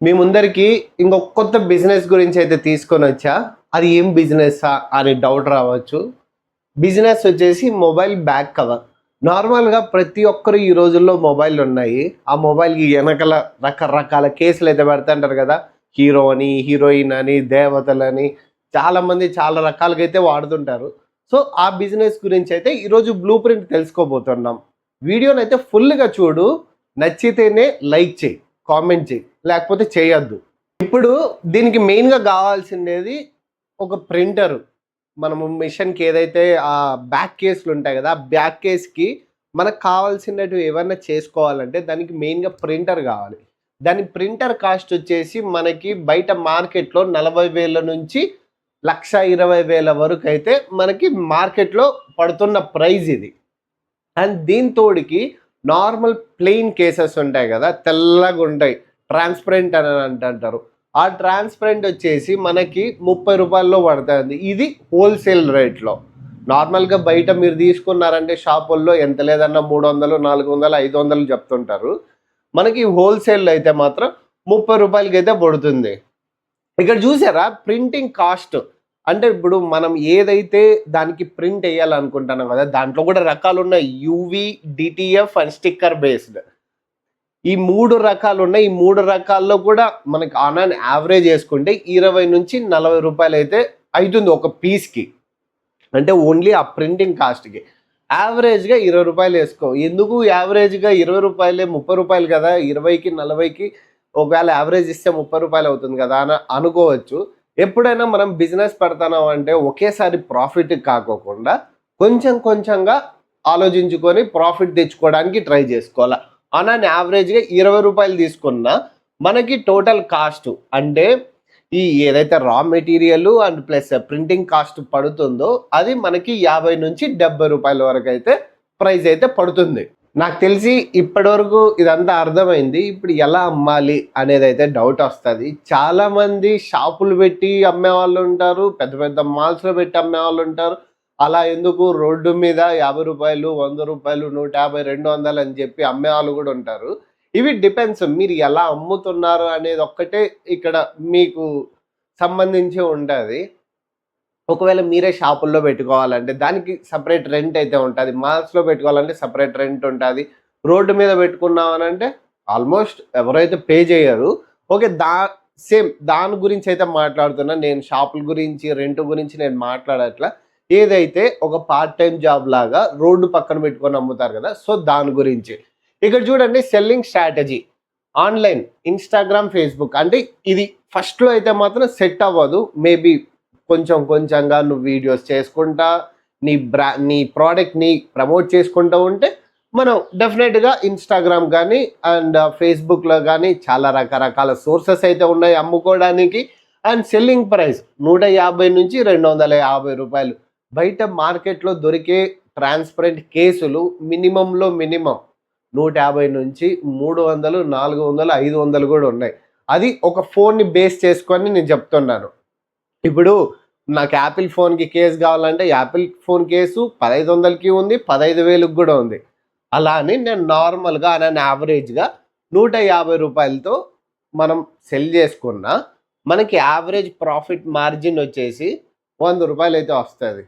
మీ ముందరికి ఇంకొక కొత్త బిజినెస్ గురించి అయితే తీసుకొని వచ్చా. అది ఏం బిజినెస్ అని డౌట్ రావచ్చు. బిజినెస్ వచ్చేసి మొబైల్ బ్యాక్ కవర్. నార్మల్గా ప్రతి ఒక్కరు ఈ రోజుల్లో మొబైల్ ఉన్నాయి. ఆ మొబైల్కి వెనకల రకరకాల కేసులు అయితే పెడతాంటారు కదా. హీరో అని, హీరోయిన్ అని, దేవతలని చాలామంది చాలా రకాలుగా అయితే వాడుతుంటారు. సో ఆ బిజినెస్ గురించి అయితే ఈరోజు బ్లూ ప్రింట్ తెలుసుకోబోతున్నాం. వీడియోని అయితే ఫుల్గా చూడు, నచ్చితేనే లైక్ చేయి, కామెంట్ చేయి, లేకపోతే చేయొద్దు. ఇప్పుడు దీనికి మెయిన్గా కావాల్సిండేది ఒక ప్రింటర్. మనము మిషన్కి ఏదైతే ఆ బ్యాక్ కేసులు ఉంటాయి కదా, ఆ బ్యాక్ కేస్కి మనకు కావాల్సినట్టు ఏమన్నా చేసుకోవాలంటే దానికి మెయిన్గా ప్రింటర్ కావాలి. దాని ప్రింటర్ కాస్ట్ వచ్చేసి మనకి బయట మార్కెట్లో 40,000 నుంచి 1,20,000 వరకు అయితే మనకి మార్కెట్లో పడుతున్న ప్రైజ్ ఇది. అండ్ దీని తోడికి నార్మల్ ప్లెయిన్ కేసెస్ ఉంటాయి కదా, తెల్లగా ఉంటాయి, ట్రాన్స్పరెంట్ అని అంటారు. ఆ ట్రాన్స్పరెంట్ వచ్చేసి మనకి 30 రూపాయల్లో పడుతుంది. ఇది హోల్సేల్ రేట్లో. నార్మల్గా బయట మీరు తీసుకున్నారంటే షాపుల్లో ఎంత లేదన్నా 300, 400, 500 చెప్తుంటారు. మనకి హోల్సేల్లో అయితే మాత్రం 30 రూపాయలకి అయితే పడుతుంది. ఇక్కడ చూసారా ప్రింటింగ్ కాస్ట్. అంటే ఇప్పుడు మనం ఏదైతే దానికి ప్రింట్ వేయాలనుకుంటున్నాం కదా, దాంట్లో కూడా రకాలు ఉన్నాయి. UV, DTF and sticker based. ఈ 3 రకాలు ఉన్నాయి. ఈ 3 రకాల్లో కూడా మనకి ఆన్ అండ్ యావరేజ్ వేసుకుంటే 20 నుంచి 40 రూపాయలు అయితే అవుతుంది ఒక పీస్కి. అంటే ఓన్లీ ఆ ప్రింటింగ్ కాస్ట్కి. యావరేజ్గా 20 రూపాయలు వేసుకో. ఎందుకు యావరేజ్గా 20 రూపాయలే, 30 రూపాయలు కదా, 20కి 40కి ఒకవేళ యావరేజ్ ఇస్తే 30 రూపాయలు అవుతుంది కదా అని అనుకోవచ్చు. ఎప్పుడైనా మనం బిజినెస్ పెడతాం అంటే ఒకేసారి ప్రాఫిట్ కాకోకుండా కొంచెం కొంచెంగా ఆలోచించుకొని ప్రాఫిట్ తెచ్చుకోవడానికి ట్రై చేసుకోవాలి. ఆన్ అండ్ యావరేజ్గా 20 రూపాయలు తీసుకున్నా మనకి టోటల్ కాస్ట్ అంటే ఈ ఏదైతే raw material and plus printing cost పడుతుందో అది మనకి 50 నుంచి 70 రూపాయల వరకు అయితే ప్రైస్ అయితే పడుతుంది. నాకు తెలిసి ఇప్పటివరకు ఇదంతా అర్థమైంది. ఇప్పుడు ఎలా అమ్మాలి అనేది అయితే డౌట్ వస్తుంది. చాలామంది షాపులు పెట్టి అమ్మే వాళ్ళు ఉంటారు, పెద్ద పెద్ద మాల్స్లో పెట్టి అమ్మే వాళ్ళు ఉంటారు. అలా ఎందుకు రోడ్డు మీద 50 రూపాయలు, 100 రూపాయలు, 150, 200 అని చెప్పి అమ్మే వాళ్ళు కూడా ఉంటారు. ఇవి డిపెండ్స్ మీరు ఎలా అమ్ముతున్నారు అనేది ఒక్కటే ఇక్కడ మీకు సంబంధించి ఉంటుంది. ఒకవేళ మీరే షాపుల్లో పెట్టుకోవాలంటే దానికి సపరేట్ రెంట్ అయితే ఉంటుంది. మాల్స్లో పెట్టుకోవాలంటే సపరేట్ రెంట్ ఉంటుంది. రోడ్డు మీద పెట్టుకున్నామనంటే ఆల్మోస్ట్ ఎవరైతే పే చేయరు. ఓకే, సేమ్ దాని గురించి అయితే మాట్లాడుతున్నా నేను. షాపుల గురించి, రెంట్ గురించి నేను మాట్లాడట్లా. ఏదైతే ఒక పార్ట్ టైం జాబ్ లాగా రోడ్డు పక్కన పెట్టుకొని అమ్ముతారు కదా, సో దాని గురించి. ఇక్కడ చూడండి, selling strategy online, Instagram, Facebook. అంటే ఇది ఫస్ట్లో అయితే మాత్రం సెట్ అవ్వదు. మేబీ కొంచెం కొంచెంగా నువ్వు వీడియోస్ చేసుకుంటా నీ ప్రోడక్ట్ని ప్రమోట్ చేసుకుంటూ ఉంటే మనం డెఫినెట్గా ఇన్స్టాగ్రామ్ కానీ అండ్ ఫేస్బుక్లో కానీ చాలా రకరకాల సోర్సెస్ అయితే ఉన్నాయి అమ్ముకోవడానికి. అండ్ సెల్లింగ్ ప్రైస్ 150 నుంచి 250 రూపాయలు. బయట మార్కెట్లో దొరికే ట్రాన్స్పరెంట్ కేసులు మినిమంలో మినిమం 150 నుంచి 300, 400, 500 కూడా ఉన్నాయి. అది ఒక ఫోన్ని బేస్ చేసుకొని నేను చెప్తున్నాను. ఇప్పుడు నాకు యాపిల్ ఫోన్కి కేసు కావాలంటే యాపిల్ ఫోన్ కేసు 1500కి ఉంది, 15,000కి కూడా ఉంది. అలా అని నేను నార్మల్గా అని యావరేజ్గా 150 రూపాయలతో మనం సెల్ చేసుకున్నా మనకి యావరేజ్ ప్రాఫిట్ మార్జిన్ వచ్చేసి 100 రూపాయలు అయితే వస్తుంది.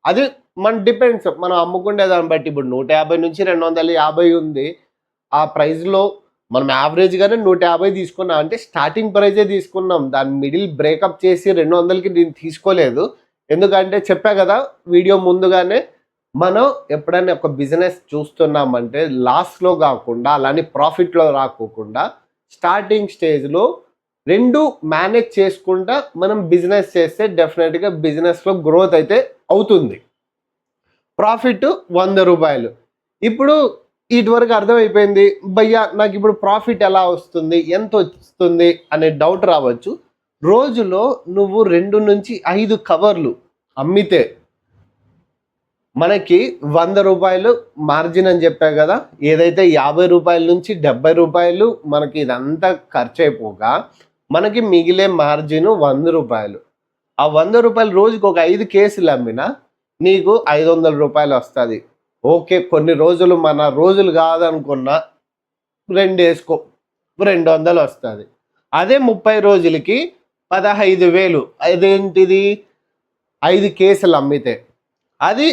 అది మన డిపెండ్స్ మనం అమ్ముకునే దాన్ని బట్టి. ఇప్పుడు 150 నుంచి 250 ఉంది. ఆ ప్రైస్లో మనం యావరేజ్గానే 150 తీసుకున్నాం అంటే స్టార్టింగ్ ప్రైజే తీసుకున్నాం. దాని మిడిల్ బ్రేకప్ చేసి 200కి నేను తీసుకోలేదు. ఎందుకంటే చెప్పా కదా వీడియో ముందుగానే, మనం ఎప్పుడైనా ఒక బిజినెస్ చూస్తున్నామంటే లాస్లో కాకుండా అలానే ప్రాఫిట్లో రాకోకుండా స్టార్టింగ్ స్టేజ్లో రెండు మేనేజ్ చేసుకుంటా మనం బిజినెస్ చేస్తే డెఫినెట్గా బిజినెస్లో గ్రోత్ అయితే అవుతుంది. ప్రాఫిట్ 100 రూపాయలు. ఇప్పుడు వీటి వరకు అర్థమైపోయింది. భయ్యా నాకు ఇప్పుడు ప్రాఫిట్ ఎలా వస్తుంది, ఎంత వస్తుంది అనే డౌట్ రావచ్చు. రోజులో నువ్వు 2 నుంచి 5 కవర్లు అమ్మితే మనకి 100 రూపాయలు మార్జిన్ అని చెప్పా కదా. ఏదైతే 50 రూపాయల నుంచి 70 రూపాయలు మనకి ఇదంతా ఖర్చు అయిపోగా మనకి మిగిలే మార్జిన్ 100 రూపాయలు. ఆ 100 రూపాయలు రోజుకి ఒక 5 కేసులు అమ్మినా నీకు 500 రూపాయలు వస్తుంది. ఓకే, కొన్ని రోజులు మన రోజులు కాదనుకున్నా 2 వేసుకో, 200 వస్తుంది. అదే 30 రోజులకి 15,000. అదేంటిది 5 కేసులు అమ్మితే. అది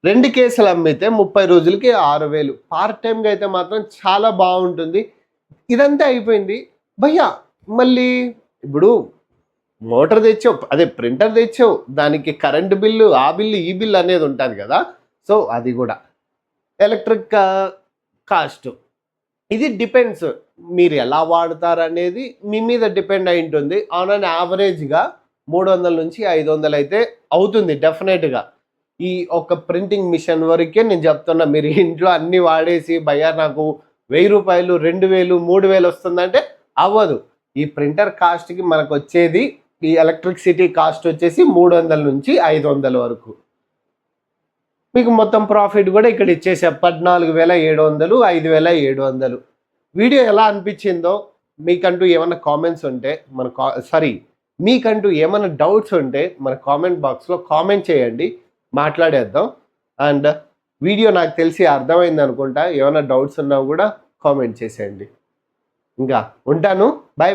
2 కేసులు అమ్మితే 30 రోజులకి 6,000. పార్ట్ టైమ్‌గా అయితే మాత్రం చాలా బాగుంటుంది. ఇదంతా అయిపోయింది. భయ్యా మళ్ళీ ఇప్పుడు మోటార్ తెచ్చావు, అదే ప్రింటర్ తెచ్చావు, దానికి కరెంట్ బిల్లు, ఆ బిల్లు, ఈ బిల్లు అనేది ఉంటుంది కదా. సో అది కూడా ఎలక్ట్రిక్ కాస్ట్. ఇది డిపెండ్స్ మీరు ఎలా వాడతారు అనేది మీ మీద డిపెండ్ అయి ఉంటుంది. ఆన్ అన్ యావరేజ్గా 300 నుంచి 500 అయితే అవుతుంది డెఫినెట్గా. ఈ ఒక ప్రింటింగ్ మిషన్ వరకే నేను చెప్తున్నా. మీరు ఇంట్లో అన్ని వాడేసి భయ్యా నాకు 1000 రూపాయలు, 2000, 3000 వస్తుందంటే అవ్వదు. ఈ ప్రింటర్ కాస్ట్కి మనకు వచ్చేది, ఈ ఎలక్ట్రిసిటీ కాస్ట్ వచ్చేసి 300 నుంచి 500 వరకు. మీకు మొత్తం ప్రాఫిట్ కూడా ఇక్కడ ఇచ్చేసా 14,700, 5,700. వీడియో ఎలా అనిపించిందో, మీకంటూ ఏమైనా కామెంట్స్ ఉంటే మీకంటూ ఏమైనా డౌట్స్ ఉంటే మన కామెంట్ బాక్స్లో కామెంట్ చేయండి, మాట్లాడేద్దాం. అండ్ వీడియో నాకు తెలిసి అర్థమైంది అనుకుంటా. ఏమైనా డౌట్స్ ఉన్నా కూడా కామెంట్ చేసేయండి. ఇంకా ఉంటాను. Bye bye.